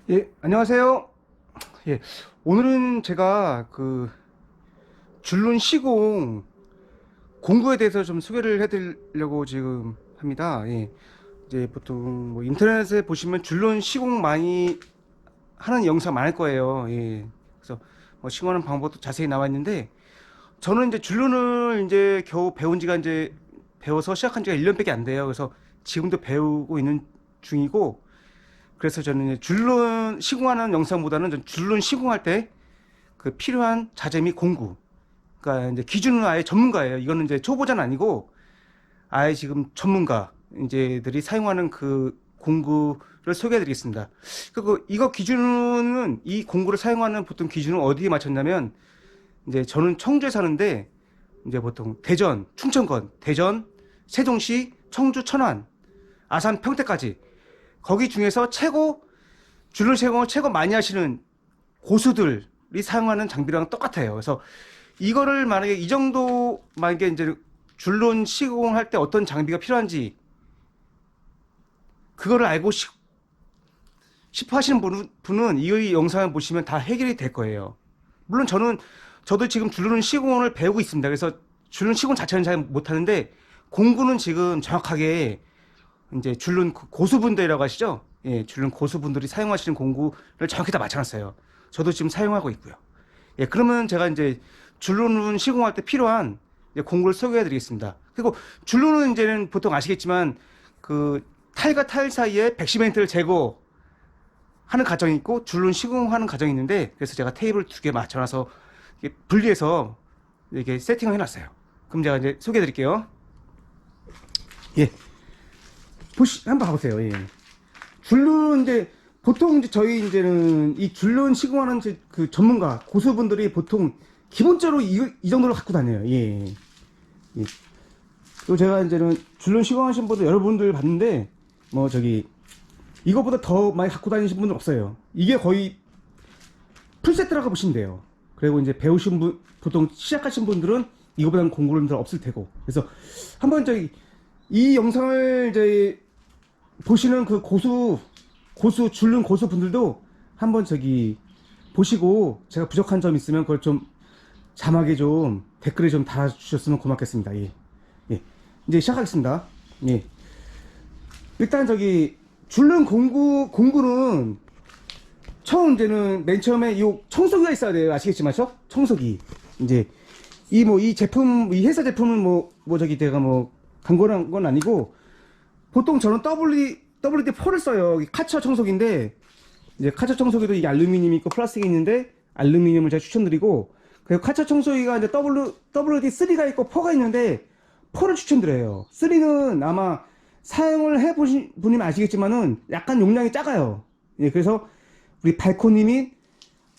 예, 안녕하세요. 예, 오늘은 제가 줄눈 시공 공구에 대해서 좀 소개를 해드리려고 지금 합니다. 예, 이제 보통 뭐 인터넷에 보시면 줄눈 시공 많이 하는 영상 많을 거예요. 예, 그래서 뭐 시공하는 방법도 자세히 나와 있는데 저는 이제 줄눈을 이제 겨우 배운 지가 이제 배워서 시작한 지가 1년밖에 안 돼요. 그래서 지금도 배우고 있는 중이고 그래서 저는 이제 줄눈 시공하는 영상보다는 전 줄눈 시공할 때 그 필요한 자재 및 공구. 그러니까 이제 기준은 아예 전문가예요. 이거는 이제 초보자는 아니고 아예 지금 전문가 이제들이 사용하는 그 공구를 소개해 드리겠습니다. 그리고 이거 기준은 이 공구를 사용하는 보통 기준은 어디에 맞췄냐면 이제 저는 청주에 사는데 이제 보통 대전, 충청권, 대전, 세종시, 청주, 천안, 아산, 평택까지 거기 중에서 최고 줄눈 시공을 최고 많이 하시는 고수들이 사용하는 장비랑 똑같아요. 그래서 이거를 만약에 이 정도 만약에 이제 줄눈 시공할 때 어떤 장비가 필요한지 그거를 알고 싶어 하시는 분은 이 영상을 보시면 다 해결이 될 거예요. 물론 저도 지금 줄눈 시공을 배우고 있습니다. 그래서 줄눈 시공 자체는 잘 못하는데 공구는 지금 정확하게 이제 줄눈 고수분들이라고 하시죠? 예, 줄눈 고수분들이 사용하시는 공구를 정확히 다 맞춰놨어요. 저도 지금 사용하고 있고요. 예, 그러면 제가 이제 줄눈 시공할 때 필요한 공구를 소개해 드리겠습니다. 그리고 줄눈은 이제는 보통 아시겠지만 그 타일과 타일 사이에 백시멘트를 제거하는 과정이 있고 줄눈 시공하는 과정이 있는데 그래서 제가 테이블 두 개 맞춰놔서 분리해서 이렇게 세팅을 해놨어요. 그럼 제가 이제 소개해 드릴게요. 예. 한번 봐보세요. 예. 줄눈 이제 보통 이제 저희 이제는 이 줄눈 시공하는 이제 그 전문가 고수분들이 보통 기본적으로 이 정도로 갖고 다녀요. 예. 예. 그리고 제가 이제는 줄눈 시공하신 분들 여러분들 봤는데 뭐 이거보다 더 많이 갖고 다니신 분은 없어요. 이게 거의 풀세트라고 보시면 돼요. 그리고 이제 배우신 분 보통 시작하신 분들은 이거보다는 공부는 더 없을 테고 그래서 한번 이 영상을 이제 보시는 그 줄눈 고수 분들도 한번 보시고 제가 부족한 점 있으면 그걸 좀 자막에 좀 댓글에 좀 달아주셨으면 고맙겠습니다. 예. 예. 이제 시작하겠습니다. 예. 일단 줄눈 공구는 이제는 맨 처음에 요 청소기가 있어야 돼요. 아시겠지만 청소기. 이제 이 제품, 이 회사 제품은 내가 광고한 건 아니고 보통 저는 WD-4를 써요. 카처 청소기인데 이제 카처 청소기도 이게 알루미늄이 있고 플라스틱이 있는데 알루미늄을 제가 추천드리고 그리고 카처 청소기가 이제 WD-3가 있고 4가 있는데 4를 추천드려요. 3는 아마 사용을 해보신 분이면 아시겠지만은 약간 용량이 작아요. 예, 그래서 우리 발코님이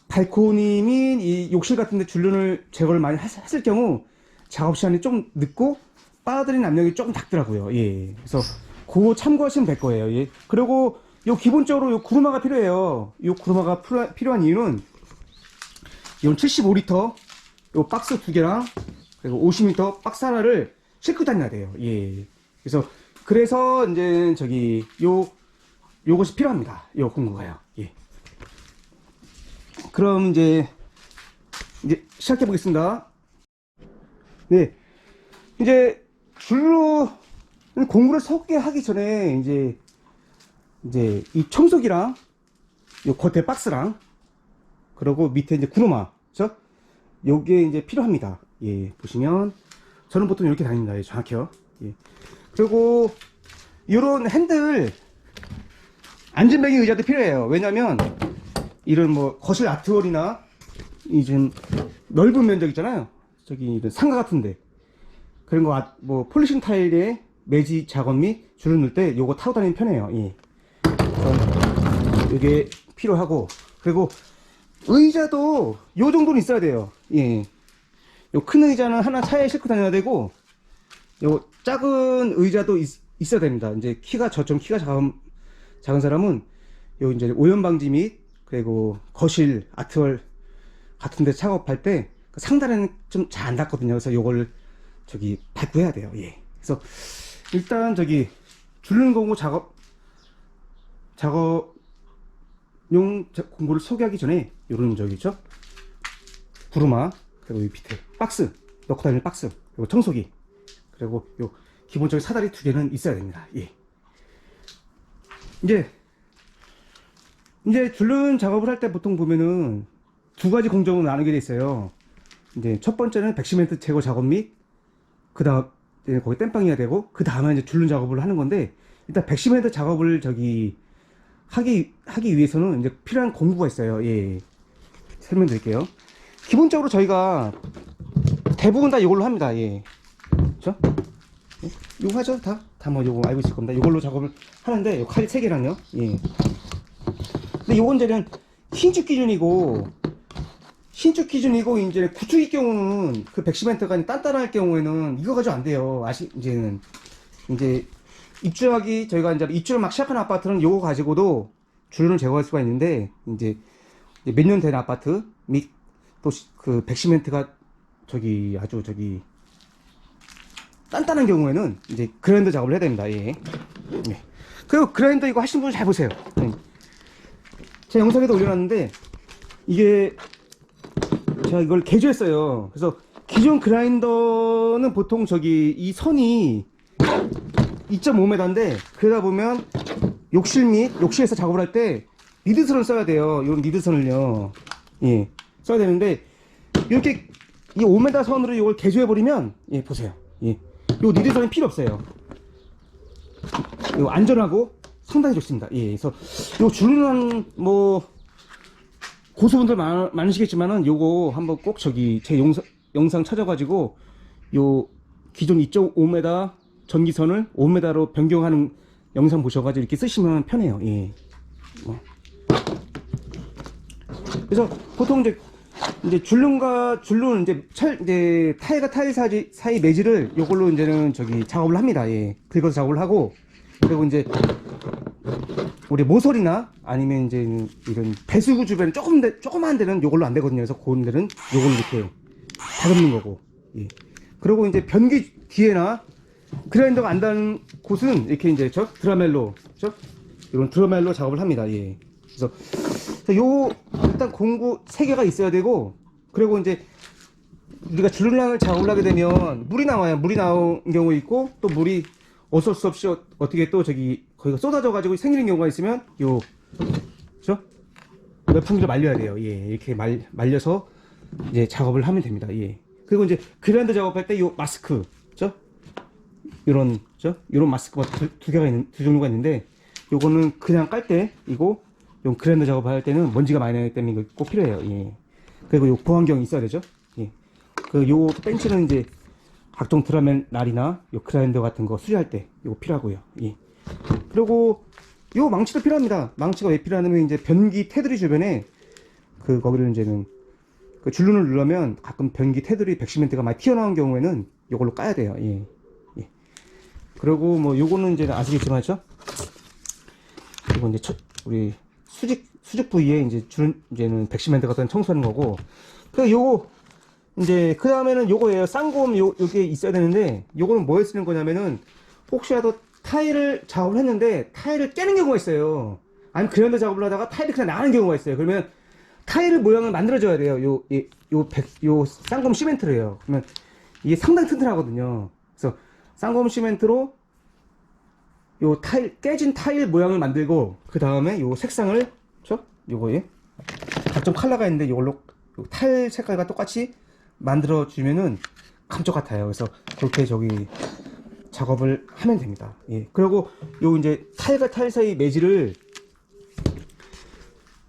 이 욕실 같은데 줄눈을 제거를 많이 했을 경우 작업 시간이 좀 늦고 빨아들이는 압력이 조금 작더라고요. 예. 그래서 그거 참고하시면 될 거예요. 예. 그리고 기본적으로 구루마가 필요해요. 구루마가 필요한 이유는 이건 75리터 박스 두 개랑 그리고 50리터 박스 하나를 싣고 다녀야 돼요. 예. 그래서 이제 요것이 필요합니다. 요 공구가요. 예. 그럼 이제 시작해 보겠습니다. 네. 이제 공구를 섞게 하기 전에 이제 이 청소기랑 요 겉에 박스랑 그리고 밑에 이제 구루마 그죠? 요게 이제 필요합니다. 예, 보시면 저는 보통 이렇게 다닙니다. 예, 정확해요. 예. 그리고 요런 핸들 안전뱅이 의자도 필요해요. 왜냐면 이런 거실 아트월이나 이 좀 넓은 면적 있잖아요. 이런 상가 같은데 그런 거 폴리싱 타일에 매지 작업 및 줄을 넣을 때 요거 타고 다니면 편해요. 예. 그래서 이게 필요하고 그리고 의자도 요 정도는 있어야 돼요. 예. 요 큰 의자는 하나 차에 싣고 다녀야 되고 요 작은 의자도 있어야 됩니다. 이제 저처럼 키가 작은 사람은 요 이제 오염 방지 및 그리고 거실 아트월 같은데 작업할 때 상단에는 좀 잘 안 닿거든요. 그래서 요걸 밟고 해야 돼요. 예. 그래서 일단 줄눈 공구 작업 공구를 소개하기 전에 요런 저기 있죠? 구루마, 그리고 이 밑에 박스, 넣고 다니는 박스, 그리고 청소기, 그리고 요 기본적인 사다리 2개는 있어야 됩니다. 예. 이제 줄눈 작업을 할 때 보통 보면은 두 가지 공정으로 나누게 돼 있어요. 이제 첫 번째는 백시멘트 제거 작업 및 그 다음 거기 땜빵이야 되고, 그 다음에 이제 줄눈 작업을 하는 건데, 일단 백시멘트 작업을 저기 하기 위해서는 이제 필요한 공구가 있어요. 예. 설명드릴게요. 기본적으로 저희가 대부분 다 이걸로 합니다. 예. 그렇죠? 예? 요거 하죠? 다 뭐 요거 알고 있을 겁니다. 이걸로 작업을 하는데, 요 칼 3개랑요. 예. 근데 요건 이제는 신축 기준이고 이제 구축일 경우는 그 백시멘트가 단단할 경우에는 이거 가지고 안 돼요. 이제는 이제 입주하기, 저희가 이제 입주를 막 시작한 아파트는 요거 가지고도 줄눈을 제거할 수가 있는데, 이제 몇 년 된 아파트 및 또 그 백시멘트가 저기 아주 저기 단단한 경우에는 이제 그라인더 작업을 해야 됩니다. 예. 예. 그리고 그라인더 이거 하시는 분 잘 보세요. 제가 영상에도 올려놨는데, 이게 제가 이걸 개조했어요. 그래서 기존 그라인더는 보통 저기 이 선이 2.5m인데, 그러다 보면 욕실에서 작업을 할 때 리드선을 써야 돼요. 이런 리드선을요. 예. 써야 되는데, 이렇게 이 5m 선으로 이걸 개조해버리면, 예, 보세요. 예. 요 리드선이 필요 없어요. 이거 안전하고 상당히 좋습니다. 예. 그래서 요 줄눈은 뭐 고수분들 많으시겠지만은 요거 한번 꼭 저기 제 영상 찾아가지고 요 기존 2.5m 전기선을 5m로 변경하는 영상 보셔가지고 이렇게 쓰시면 편해요. 예. 그래서 보통 이제 줄눈 이제 타일과 타일 사이 매질을 요걸로 이제는 저기 작업을 합니다. 예. 긁어서 작업을 하고, 그리고 이제 우리 모서리나 아니면 이제 이런 배수구 주변 조그만 데는 요걸로 안 되거든요. 그래서 그런 데는 요걸로 이렇게 다듬는 거고. 예. 그리고 이제 변기 뒤에나 그라인더가 안 닿는 곳은 이렇게 이제 드라멜로, 이런 드라멜로 작업을 합니다. 예. 그래서 요 일단 공구 3개가 있어야 되고, 그리고 이제 우리가 줄눈을 작업을 하게 되면 물이 나와요. 물이 나온 경우 있고, 또 물이 어쩔 수 없이 어떻게 또 저기 거기가 쏟아져 가지고 생기는 경우가 있으면 매풍기로 말려야 돼요. 예. 이렇게 말려서 이제 작업을 하면 됩니다. 예. 그리고 이제 그라인더 작업할 때 요 마스크, 요런 마스크가 두 종류가 있는데, 요거는 그냥 깔 때 이고, 요 그라인더 작업할 때는 먼지가 많이 나기 때문에 이거 꼭 필요해요. 예. 그리고 요 보안경이 있어야 되죠. 예. 요 벤치는 이제 각종 드라멜 날이나 요 그라인더 같은 거 수리할 때 이거 필요하고요. 예. 그리고 요 망치도 필요합니다. 망치가 왜 필요하냐면, 이제 변기 테두리 주변에 거기를 이제는 그 줄눈을 누르면 가끔 변기 테두리 백시멘트가 많이 튀어나온 경우에는 요걸로 까야 돼요. 예. 예. 그리고 뭐 요거는 이제 아시겠지만, 그리고 이제 우리 수직 부위에 이제는 백시멘트 같은 청소하는 거고, 요거 이제 그 다음에는 요거예요. 쌍곰 요게 있어야 되는데, 요거는 뭐에 쓰는 거냐면은, 혹시라도 타일을 작업을 했는데 타일을 깨는 경우가 있어요. 아니면 그라인더 작업을 하다가 타일이 그냥 나가는 경우가 있어요. 그러면 타일 모양을 만들어줘야 돼요. 요 쌍곰 시멘트로요. 그러면 이게 상당히 튼튼하거든요. 그래서 쌍곰 시멘트로 요 깨진 타일 모양을 만들고, 그 다음에 요 색상을 요거에 각종 컬러가 있는데 이걸로 타일 색깔과 똑같이 만들어 주면은 감쪽 같아요. 그래서 그렇게 작업을 하면 됩니다. 예. 그리고 요 이제 타일과 타일 사이 매질을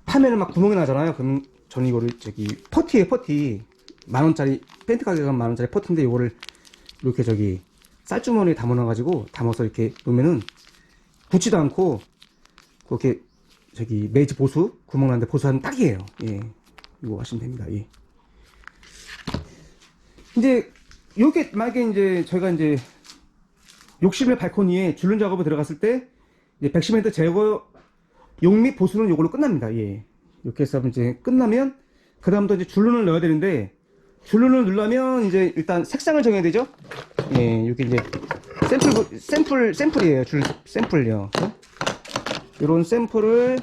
파면은 막 구멍이 나잖아요. 그럼 저는 이거를 퍼티에 10,000원짜리, 펜트 가격은 10,000원짜리 퍼티인데, 이거를 이렇게 쌀주머니에 담아서 이렇게 놓으면은 붙지도 않고, 그렇게 매지 구멍 나는데 보수하는 딱이에요. 예. 이거 하시면 됩니다. 예. 이제 요게 만약에 이제 저희가 이제 욕실의 발코니에 줄눈 작업을 들어갔을 때, 이제 백시멘트 제거 용 및 보수는 요걸로 끝납니다. 예. 이렇게 해서 이제 끝나면, 그 다음부터 이제 줄눈을 넣어야 되는데, 줄눈을 넣으려면 이제 일단 색상을 정해야 되죠. 예, 이게 이제 샘플이에요. 샘플이요. 요런 샘플을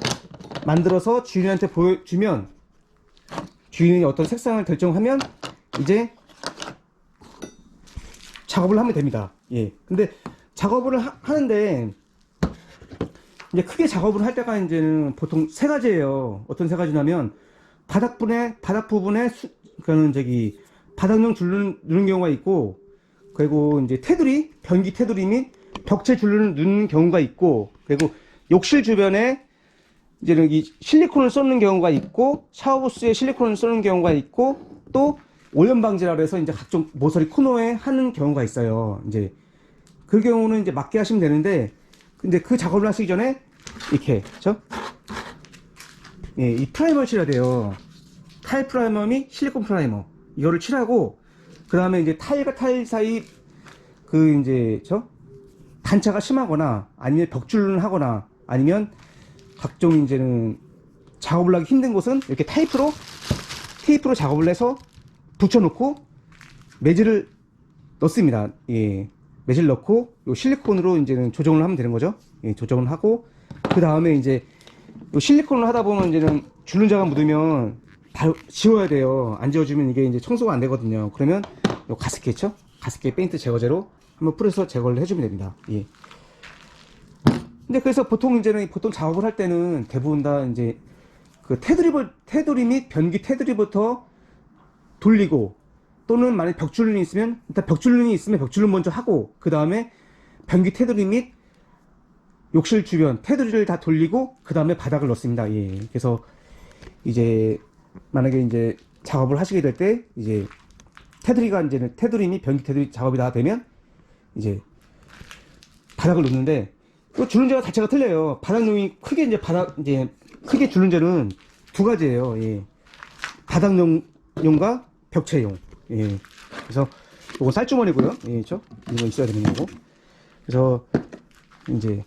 만들어서 주인한테 보여주면 주인이 어떤 색상을 결정하면 이제 작업을 하면 됩니다. 예. 근데 작업을 하는데 이제 크게 작업을 할 때가 이제는 보통 세 가지예요. 어떤 세 가지냐면 바닥 부분에 그러니까는 저기 바닥용 줄 누는 경우가 있고, 그리고 이제 테두리, 변기 테두리 및 벽체 줄 누는 경우가 있고, 그리고 욕실 주변에 이제 여기 실리콘을 쏟는 경우가 있고, 샤워부스에 실리콘을 쏟는 경우가 있고, 또 오염 방지라 그래서 이제 각종 모서리 코너에 하는 경우가 있어요. 이제 그 경우는 이제 맞게 하시면 되는데, 근데 그 작업을 하시기 전에 이렇게, 그렇죠? 예, 이 프라이머를 칠해야 돼요. 타일 프라이머 및 실리콘 프라이머. 이거를 칠하고, 그 다음에 이제 타일과 타일 사이 그 이제 단차가 심하거나 아니면 벽줄을 하거나 아니면 각종 이제는 작업을 하기 힘든 곳은 이렇게 테이프로 작업을 해서 붙여놓고 매질을 넣습니다. 예, 매질 넣고 요 실리콘으로 이제는 조정을 하면 되는 거죠. 예, 조정을 하고 그 다음에 이제 요 실리콘을 하다 보면 이제는 줄눈자가 묻으면 바로 지워야 돼요. 안 지워주면 이게 이제 청소가 안 되거든요. 그러면 요 가습기죠? 가습기 페인트 제거제로 한번 뿌려서 제거를 해주면 됩니다. 예. 근데 그래서 보통 작업을 할 때는 대부분 다 이제 그 테두리 및 변기 테두리부터 돌리고, 또는 만약 벽줄눈이 있으면 일단 벽줄눈이 있으면 벽줄눈 먼저 하고, 그 다음에 변기 테두리 및 욕실 주변 테두리를 다 돌리고 그 다음에 바닥을 넣습니다. 예. 그래서 이제 만약에 이제 작업을 하시게 될 때 이제 테두리 및 변기 테두리 작업이 다 되면 이제 바닥을 놓는데, 또 줄눈재가 자체가 틀려요. 바닥용이 크게 크게 줄눈재는 두 가지예요. 예. 바닥용과 벽체용. 예. 그래서 이건 쌀주머니고요. 예, 그렇죠? 이거 있어야 되는 거고. 그래서 이제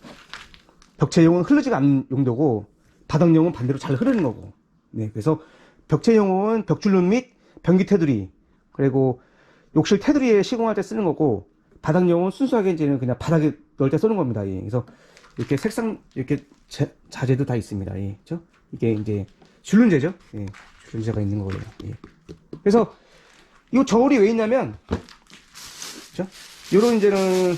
벽체용은 흐르지가 않는 용도고, 바닥용은 반대로 잘 흐르는 거고. 네. 그래서 벽체용은 벽줄눈 및 변기 테두리, 그리고 욕실 테두리에 시공할 때 쓰는 거고, 바닥용은 순수하게 이제는 그냥 바닥에 넣을 때 쓰는 겁니다. 예. 그래서 이렇게 색상, 이렇게 자재도 다 있습니다. 예. 그죠? 이게 이제 줄눈재죠. 예. 줄눈재가 있는 거예요. 예. 그래서 이 저울이 왜 있냐면, 그죠? 요런 이제는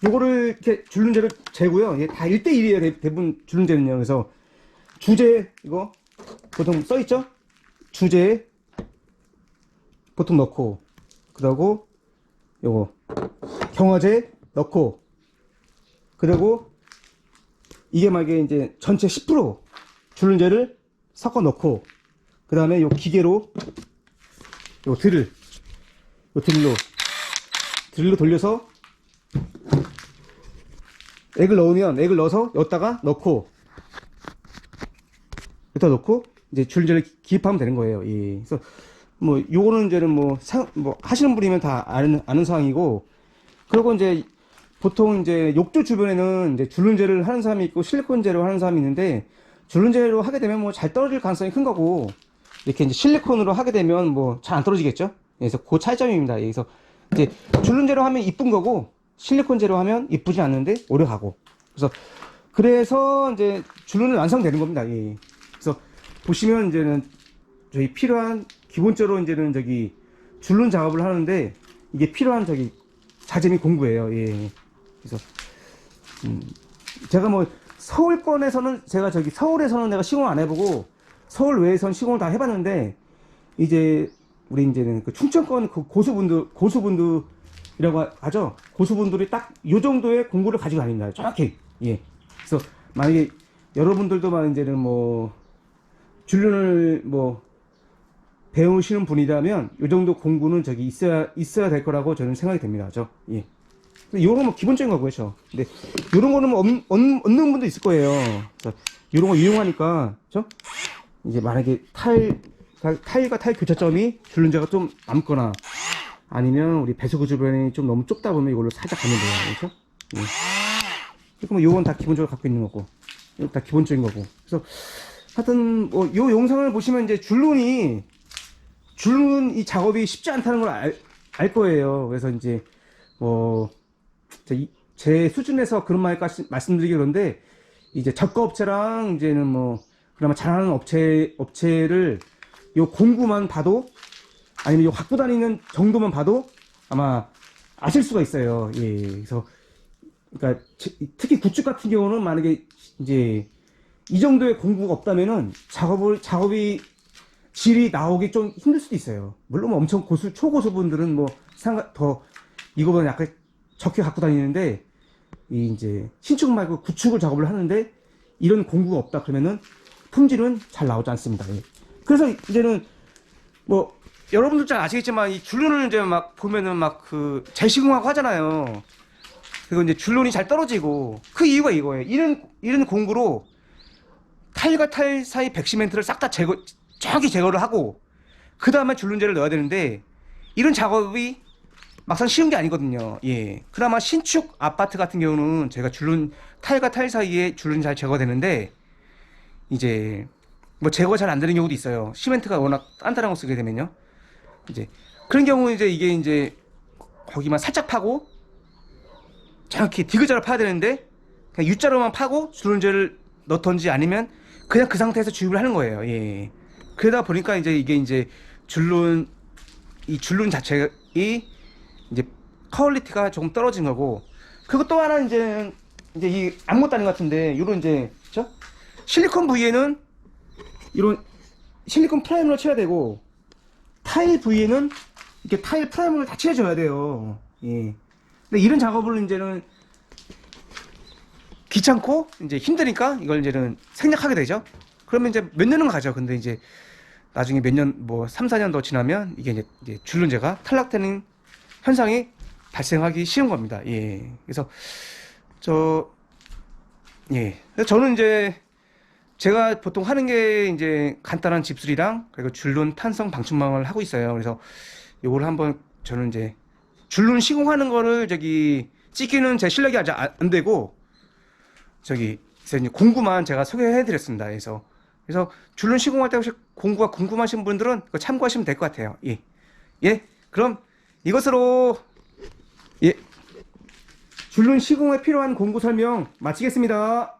요거를 이렇게 줄눈재를 재고요. 예, 다 1대1이에요. 대부분 줄눈재는요. 그래서 주재, 이거 보통 써있죠? 주재에 보통 넣고, 그러고 요거 경화제 넣고, 그리고 이게 만약에 이제 전체 10% 줄눈재를 섞어 넣고, 그 다음에 요 기계로 요 드릴로 돌려서 액을 넣어서 여기다가 넣고 이제 줄눈재를 기입하면 되는 거예요. 예. 그래서 뭐 요거는 이제는 뭐 하시는 분이면 다 아는 사항이고, 그리고 이제 보통 이제 욕조 주변에는 이제 줄눈재를 하는 사람이 있고 실리콘재로 하는 사람이 있는데, 줄눈재로 하게 되면 뭐 잘 떨어질 가능성이 큰 거고, 이렇게 이제 실리콘으로 하게 되면 뭐 잘 안 떨어지겠죠. 그래서 그 차이점입니다. 그래서 이제 줄눈재로 하면 이쁜 거고, 실리콘재로 하면 이쁘지 않는데 오래 가고. 그래서 이제 줄눈은 완성되는 겁니다. 예. 그래서 보시면 이제는 저희 필요한 기본적으로 이제는 줄눈 작업을 하는데 이게 필요한 자재 및 공구예요. 예. 그래서 제가 뭐 서울권에서는 서울에서는 내가 시공 안 해보고 서울 외에서는 시공을 다 해봤는데, 이제 우리 이제는 그 충청권 그 고수분들이라고 하죠. 고수분들이 딱 요 정도의 공구를 가지고 다닙니다. 정확히. 예. 그래서 만약에 여러분들도 이제는 뭐 줄눈을 뭐 배우시는 분이라면 요 정도 공구는 있어야 될 거라고 저는 생각이 됩니다. 예. 요런 뭐 기본적인 거고요. 근데 요런 거는 뭐 없는 분도 있을 거예요. 요런 거 이용하니까, 이제 만약에 타일과 타일 교차점이 줄눈재가 좀 남거나, 아니면 우리 배수구 주변이 좀 너무 좁다 보면 이걸로 살짝 가면 돼요. 그렇죠? 예. 그럼 요건 다 기본적으로 갖고 있는 거고, 이거 다 기본적인 거고. 그래서 하여튼 뭐 요 영상을 보시면 이제 줄눈 이 작업이 쉽지 않다는 걸 알 거예요. 그래서 이제 뭐 제 수준에서 그런 말까지 말씀드리기 그런데 이제 저가 업체랑 이제는 뭐 그나마 잘하는 업체를 요 공구만 봐도 아니면 요 갖고 다니는 정도만 봐도 아마 아실 수가 있어요. 예. 그래서 그러니까 특히 굿즈 같은 경우는 만약에 이제 이 정도의 공구가 없다면은 작업이 질이 나오기 좀 힘들 수도 있어요. 물론 뭐 엄청 초고수분들은 뭐 더 이거보다 약간 적게 갖고 다니는데 이 이제 신축 말고 구축을 작업을 하는데 이런 공구가 없다 그러면은 품질은 잘 나오지 않습니다. 예. 그래서 이제는 뭐 여러분들 잘 아시겠지만 이 줄눈을 이제 막 보면은 막 그 재시공하고 하잖아요. 그리고 이제 줄눈이 잘 떨어지고 그 이유가 이거예요. 이런 공구로 타일과 타일 사이 백시멘트를 싹 다 정확히 제거를 하고 그 다음에 줄눈제를 넣어야 되는데 이런 작업이 막상 쉬운 게 아니거든요. 예. 그나마 신축 아파트 같은 경우는 제가 타일과 타일 사이에 줄눈이 잘 제거되는데 이제 뭐 제거가 잘 안 되는 경우도 있어요. 시멘트가 워낙 단단한 거 쓰게 되면요. 이제 그런 경우 이제 이게 이제 거기만 살짝 파고 정확히 디귿자로 파야 되는데 그냥 U자로만 파고 줄눈제를 넣던지 아니면 그냥 그 상태에서 주입을 하는 거예요. 예. 그러다 보니까 이제 이게 이제 이 줄눈 자체가 이제 퀄리티가 조금 떨어진 거고 그리고 또 하나 이제 이 아무것도 아닌 것 같은데 요런 이제 그쵸? 실리콘 부위에는 이런 실리콘 프라이머를 쳐야 되고 타일 부위에는 이렇게 타일 프라이머를 다 칠해줘야 돼요. 예. 근데 이런 작업을 이제는 귀찮고 이제 힘드니까 이걸 이제는 생략하게 되죠. 그러면 이제 몇 년은 가죠. 근데 이제 나중에 몇 년, 뭐 3, 4년 더 지나면 이게 이제 줄눈제가 탈락되는 현상이 발생하기 쉬운 겁니다. 예. 그래서 예. 그래서 저는 이제 제가 보통 하는 게 이제 간단한 집술이랑 그리고 줄눈 탄성 방충망을 하고 있어요. 그래서 요걸 한번 저는 이제 줄눈 시공하는 거를 찍기는 제 실력이 아직 안 되고 이제 공구만 제가 소개해 드렸습니다. 그래서 줄눈 시공할 때 혹시 공구가 궁금하신 분들은 그거 참고하시면 될 것 같아요. 예. 예. 그럼 이것으로 예. 줄눈 시공에 필요한 공구 설명 마치겠습니다.